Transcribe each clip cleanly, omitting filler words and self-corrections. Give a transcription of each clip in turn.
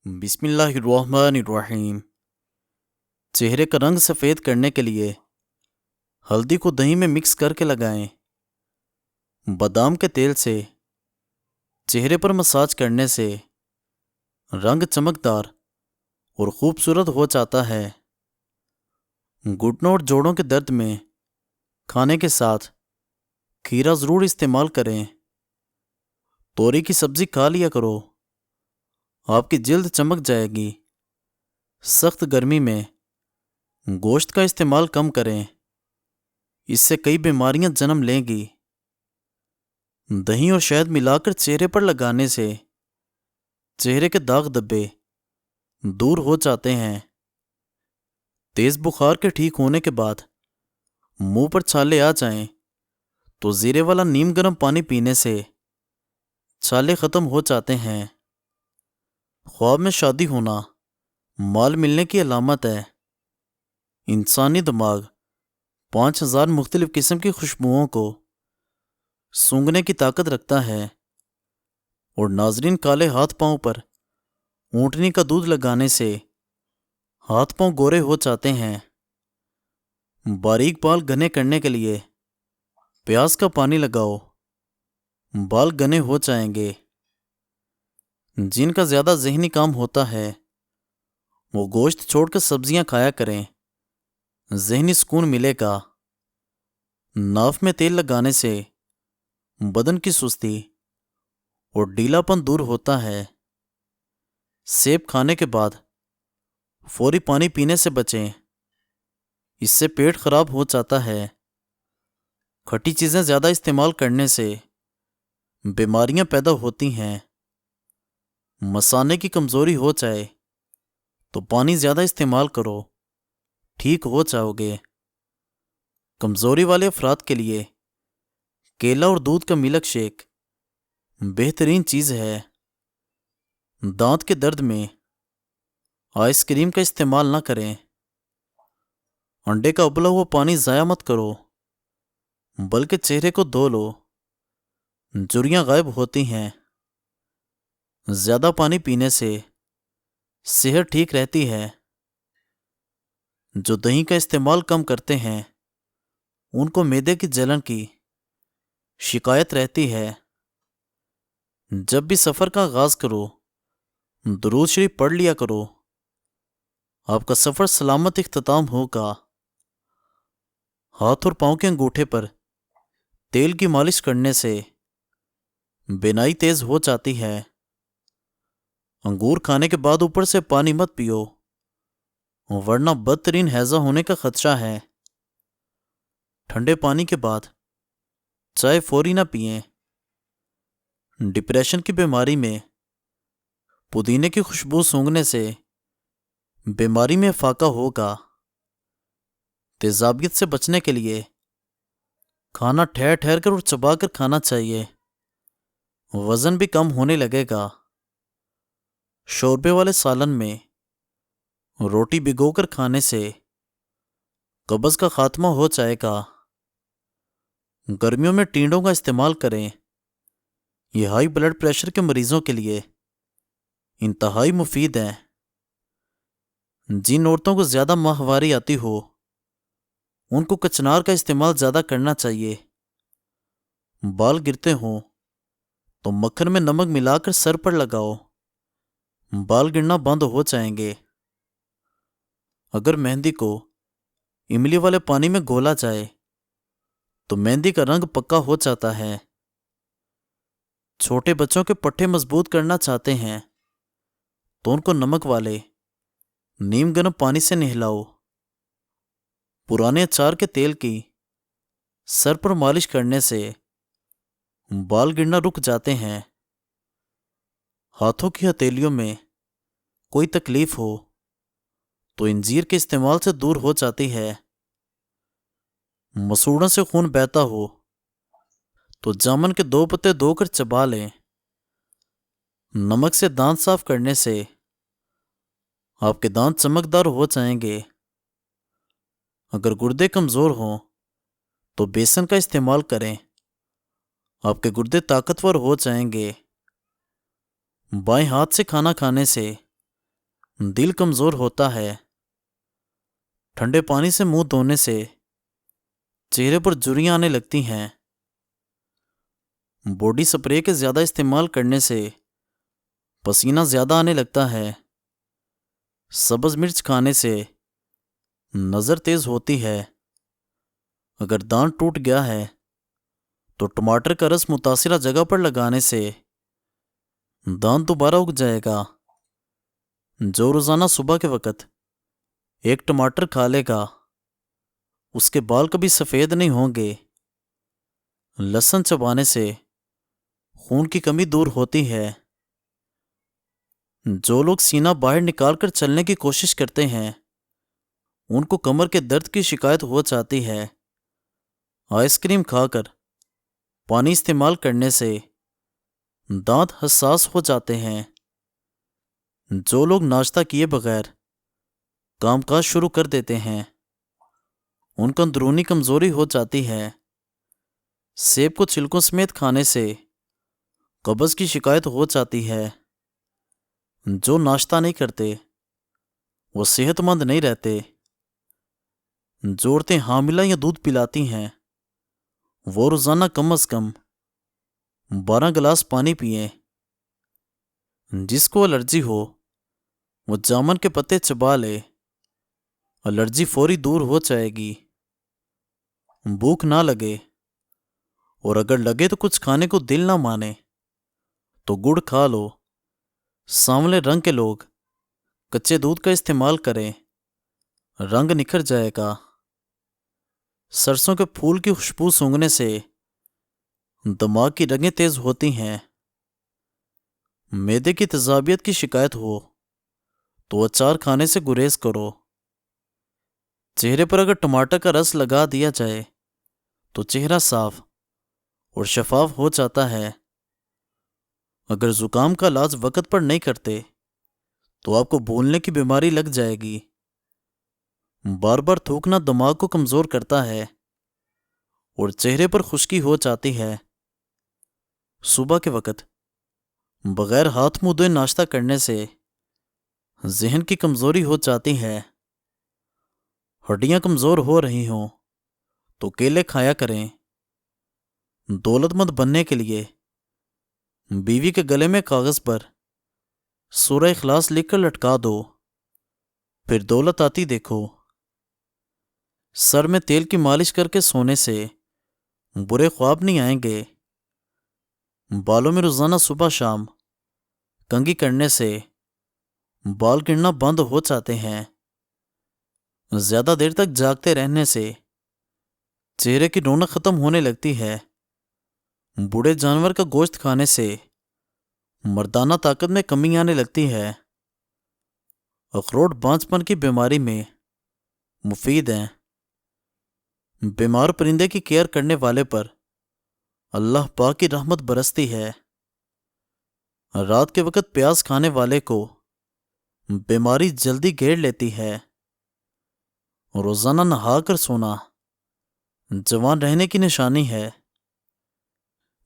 بسم اللہ الرحمن الرحیم۔ چہرے کا رنگ سفید کرنے کے لیے ہلدی کو دہی میں مکس کر کے لگائیں۔ بادام کے تیل سے چہرے پر مساج کرنے سے رنگ چمکدار اور خوبصورت ہو جاتا ہے۔ گھٹنوں اور جوڑوں کے درد میں کھانے کے ساتھ کھیرا ضرور استعمال کریں۔ توری کی سبزی کھا لیا کرو، آپ کی جلد چمک جائے گی۔ سخت گرمی میں گوشت کا استعمال کم کریں، اس سے کئی بیماریاں جنم لیں گی۔ دہی اور شہد ملا کر چہرے پر لگانے سے چہرے کے داغ دھبے دور ہو جاتے ہیں۔ تیز بخار کے ٹھیک ہونے کے بعد منہ پر چھالے آ جائیں تو زیرے والا نیم گرم پانی پینے سے چھالے ختم ہو جاتے ہیں۔ خواب میں شادی ہونا مال ملنے کی علامت ہے۔ انسانی دماغ 5000 مختلف قسم کی خوشبوؤں کو سونگھنے کی طاقت رکھتا ہے، اور ناظرین کالے ہاتھ پاؤں پر اونٹنی کا دودھ لگانے سے ہاتھ پاؤں گورے ہو جاتے ہیں۔ باریک بال گھنے کرنے کے لیے پیاز کا پانی لگاؤ، بال گھنے ہو جائیں گے۔ جن کا زیادہ ذہنی کام ہوتا ہے وہ گوشت چھوڑ کر سبزیاں کھایا کریں، ذہنی سکون ملے گا۔ ناف میں تیل لگانے سے بدن کی سستی اور ڈھیلا پن دور ہوتا ہے۔ سیب کھانے کے بعد فوری پانی پینے سے بچیں، اس سے پیٹ خراب ہو جاتا ہے۔ کھٹی چیزیں زیادہ استعمال کرنے سے بیماریاں پیدا ہوتی ہیں۔ مثانے کی کمزوری ہو جائے تو پانی زیادہ استعمال کرو، ٹھیک ہو جاؤ گے۔ کمزوری والے افراد کے لیے کیلا اور دودھ کا ملک شیک بہترین چیز ہے۔ دانت کے درد میں آئس کریم کا استعمال نہ کریں۔ انڈے کا ابلا ہوا پانی ضائع مت کرو، بلکہ چہرے کو دھو لو، جھریاں غائب ہوتی ہیں۔ زیادہ پانی پینے سے صحت ٹھیک رہتی ہے۔ جو دہی کا استعمال کم کرتے ہیں ان کو معدے کی جلن کی شکایت رہتی ہے۔ جب بھی سفر کا آغاز کرو درود شریف پڑھ لیا کرو، آپ کا سفر سلامت اختتام ہوگا۔ ہاتھ اور پاؤں کے انگوٹھے پر تیل کی مالش کرنے سے بینائی تیز ہو جاتی ہے۔ انگور کھانے کے بعد اوپر سے پانی مت پیو، ورنہ بدترین ہیضہ ہونے کا خدشہ ہے۔ ٹھنڈے پانی کے بعد چائے فوری نہ پئیں۔ ڈپریشن کی بیماری میں پودینے کی خوشبو سونگھنے سے بیماری میں افاقہ ہوگا۔ تیزابیت سے بچنے کے لیے کھانا ٹھہر ٹھہر کر اور چبا کر کھانا چاہیے، وزن بھی کم ہونے لگے گا۔ شوربے والے سالن میں روٹی بھگو کر کھانے سے قبض کا خاتمہ ہو جائے گا۔ گرمیوں میں ٹینڈوں کا استعمال کریں، یہ ہائی بلڈ پریشر کے مریضوں کے لیے انتہائی مفید ہیں۔ جن عورتوں کو زیادہ ماہواری آتی ہو ان کو کچنار کا استعمال زیادہ کرنا چاہیے۔ بال گرتے ہوں تو مکھن میں نمک ملا کر سر پر لگاؤ، بال گرنا بند ہو جائیں گے۔ اگر مہندی کو املی والے پانی میں گھولا جائے تو مہندی کا رنگ پکا ہو جاتا ہے۔ چھوٹے بچوں کے پٹھے مضبوط کرنا چاہتے ہیں تو ان کو نمک والے نیم گرم پانی سے نہلاؤ۔ پرانے اچار کے تیل کی سر پر مالش کرنے سے بال گرنا رک جاتے ہیں۔ ہاتھوں کی ہتھیلیوں میں کوئی تکلیف ہو تو انجیر کے استعمال سے دور ہو جاتی ہے۔ مسوڑوں سے خون بہتا ہو تو جامن کے 2 پتے دھو کر چبا لیں۔ نمک سے دانت صاف کرنے سے آپ کے دانت چمکدار ہو جائیں گے۔ اگر گردے کمزور ہوں تو بیسن کا استعمال کریں، آپ کے گردے طاقتور ہو جائیں گے۔ بائیں ہاتھ سے کھانا کھانے سے دل کمزور ہوتا ہے، ٹھنڈے پانی سے منہ دھونے سے چہرے پر جھریاں آنے لگتی ہیں، باڈی سپرے کے زیادہ استعمال کرنے سے پسینہ زیادہ آنے لگتا ہے، سبز مرچ کھانے سے نظر تیز ہوتی ہے، اگر دانت ٹوٹ گیا ہے تو ٹماٹر کا رس متاثرہ جگہ پر لگانے سے دانت دوبارہ اگ جائے گا۔ جو روزانہ صبح کے وقت ایک ٹماٹر کھا لے گا اس کے بال کبھی سفید نہیں ہوں گے۔ لہسن چبانے سے خون کی کمی دور ہوتی ہے۔ جو لوگ سینہ باہر نکال کر چلنے کی کوشش کرتے ہیں ان کو کمر کے درد کی شکایت ہو جاتی ہے۔ آئس کریم کھا کر پانی استعمال کرنے سے دانت حساس ہو جاتے ہیں۔ جو لوگ ناشتہ کیے بغیر کام کاج شروع کر دیتے ہیں ان کو اندرونی کمزوری ہو جاتی ہے۔ سیب کو چھلکوں سمیت کھانے سے قبض کی شکایت ہو جاتی ہے۔ جو ناشتہ نہیں کرتے وہ صحت مند نہیں رہتے۔ جو عورتیں حاملہ یا دودھ پلاتی ہیں وہ روزانہ کم از کم 12 گلاس پانی پئیں۔ جس کو الرجی ہو وہ جامن کے پتے چبا لے، الرجی فوری دور ہو جائے گی۔ بھوک نہ لگے اور اگر لگے تو کچھ کھانے کو دل نہ مانے تو گڑ کھا لو۔ سانولے رنگ کے لوگ کچے دودھ کا استعمال کریں، رنگ نکھر جائے گا۔ سرسوں کے پھول کی خوشبو سونگھنے سے دماغ کی رگیں تیز ہوتی ہیں۔ معدے کی تیزابیت کی شکایت ہو تو اچار کھانے سے گریز کرو۔ چہرے پر اگر ٹماٹر کا رس لگا دیا جائے تو چہرہ صاف اور شفاف ہو جاتا ہے۔ اگر زکام کا علاج وقت پر نہیں کرتے تو آپ کو بھولنے کی بیماری لگ جائے گی۔ بار بار تھوکنا دماغ کو کمزور کرتا ہے اور چہرے پر خشکی ہو جاتی ہے۔ صبح کے وقت بغیر ہاتھ منہ دھوئے ناشتہ کرنے سے ذہن کی کمزوری ہو جاتی ہے۔ ہڈیاں کمزور ہو رہی ہوں تو کیلے کھایا کریں۔ دولت مند بننے کے لیے بیوی کے گلے میں کاغذ پر سورہ اخلاص لکھ کر لٹکا دو، پھر دولت آتی دیکھو۔ سر میں تیل کی مالش کر کے سونے سے برے خواب نہیں آئیں گے۔ بالوں میں روزانہ صبح شام کنگھی کرنے سے بال گرنا بند ہو جاتے ہیں۔ زیادہ دیر تک جاگتے رہنے سے چہرے کی رونق ختم ہونے لگتی ہے۔ بوڑھے جانور کا گوشت کھانے سے مردانہ طاقت میں کمی آنے لگتی ہے۔ اخروٹ بانجھ پن کی بیماری میں مفید ہیں۔ بیمار پرندے کی کیئر کرنے والے پر اللہ پاک کی رحمت برستی ہے۔ رات کے وقت پیاز کھانے والے کو بیماری جلدی گھیر لیتی ہے۔ روزانہ نہا کر سونا جوان رہنے کی نشانی ہے۔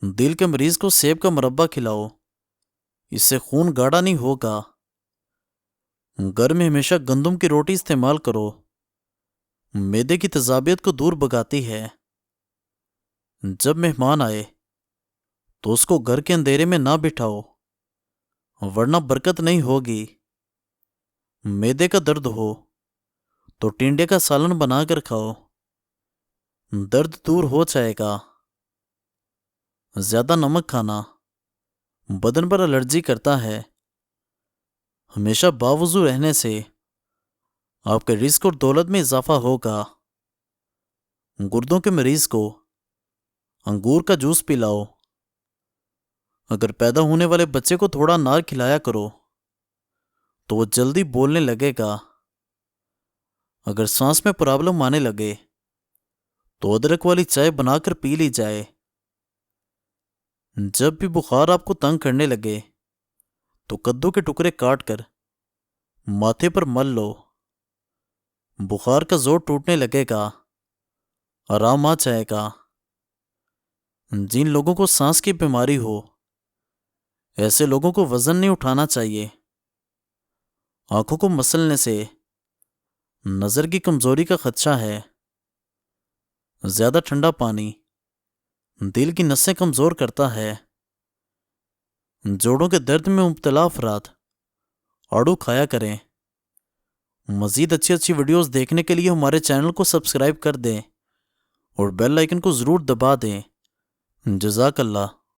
دل کے مریض کو سیب کا مربع کھلاؤ، اس سے خون گاڑھا نہیں ہوگا۔ گھر میں ہمیشہ گندم کی روٹی استعمال کرو، معدے کی تیزابیت کو دور بھگاتی ہے۔ جب مہمان آئے تو اس کو گھر کے اندھیرے میں نہ بٹھاؤ ورنہ برکت نہیں ہوگی۔ معدے کا درد ہو تو ٹنڈے کا سالن بنا کر کھاؤ، درد دور ہو جائے گا۔ زیادہ نمک کھانا بدن پر الرجی کرتا ہے۔ ہمیشہ باوضو رہنے سے آپ کے رزق اور دولت میں اضافہ ہوگا۔ گردوں کے مریض کو انگور کا جوس پلاؤ۔ اگر پیدا ہونے والے بچے کو تھوڑا انار کھلایا کرو تو وہ جلدی بولنے لگے گا۔ اگر سانس میں پرابلم آنے لگے تو ادرک والی چائے بنا کر پی لی جائے۔ جب بھی بخار آپ کو تنگ کرنے لگے تو کدو کے ٹکڑے کاٹ کر ماتھے پر مل لو، بخار کا زور ٹوٹنے لگے گا، آرام آ جائے گا۔ جن لوگوں کو سانس کی بیماری ہو ایسے لوگوں کو وزن نہیں اٹھانا چاہیے۔ آنکھوں کو مسلنے سے نظر کی کمزوری کا خدشہ ہے۔ زیادہ ٹھنڈا پانی دل کی نسیں کمزور کرتا ہے۔ جوڑوں کے درد میں مبتلا افراد آڑو کھایا کریں۔ مزید اچھی اچھی ویڈیوز دیکھنے کے لیے ہمارے چینل کو سبسکرائب کر دیں اور بیل آئیکن کو ضرور دبا دیں۔ جزاک اللہ۔